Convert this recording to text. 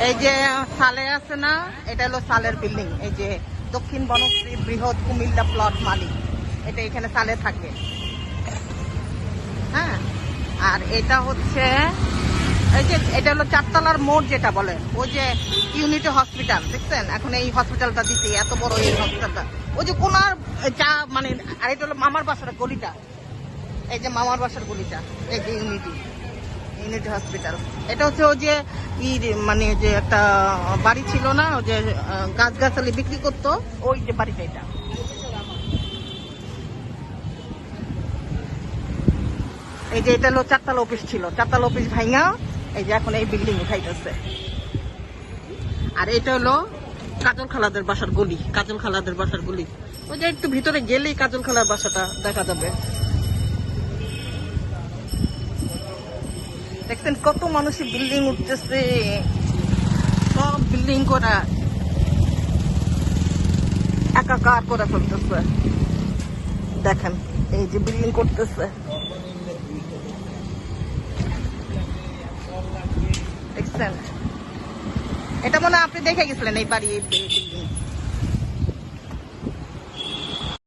এই যে সালে আছে না, এটা হলো সালের বিল্ডিং। এই যে দক্ষিণ বনশ্রী বৃহৎ কুমিল্লা প্লট মালিক, এটা এখানে সালে থাকে। হ্যাঁ, আর এটা হচ্ছে এই যে এটা হলো চারতলার মোড় যেটা বলে, ওই যে ইউনিটি হসপিটাল দেখছেন, এখন এই হসপিটালটা দিচ্ছে, এত বড় এই হসপিটালটা। ওই যে কোনার চা মানে, আর এটা হলো মামার বাসার গলিটা, এই যে মামার বাসার গলিটা, এই যে ইউনিটি হসপিটাল। এটা হচ্ছে ওই যে মানে যে একটা বাড়ি ছিল না, ওই যে গাছগাছালি বিক্রি করতো, ওই যে বাড়িটা এটা। এই যে এটা হলো চারতলা অফিস ছিল, চারতলা অফিস ভাঙা এই যে এখন এই বিল্ডিং উঠাইতেছে। আর এটা হলো কাজল খালাদের বাসার গলি, কাজল খালাদের বাসার গলি। ওই যে একটু ভিতরে গেলেই কাজল খালার বাসাটা দেখা যাবে। দেখছেন কত মানুষই বিল্ডিং উঠতেছে, সব বিল্ডিং করা একাকার করে ফেলতেছে। দেখেন এই যে বিল্ডিং করতেছে, দেখছেন? এটা মনে হয় আপনি দেখে গেছিলেন এই বাড়ি, এই বিল্ডিং।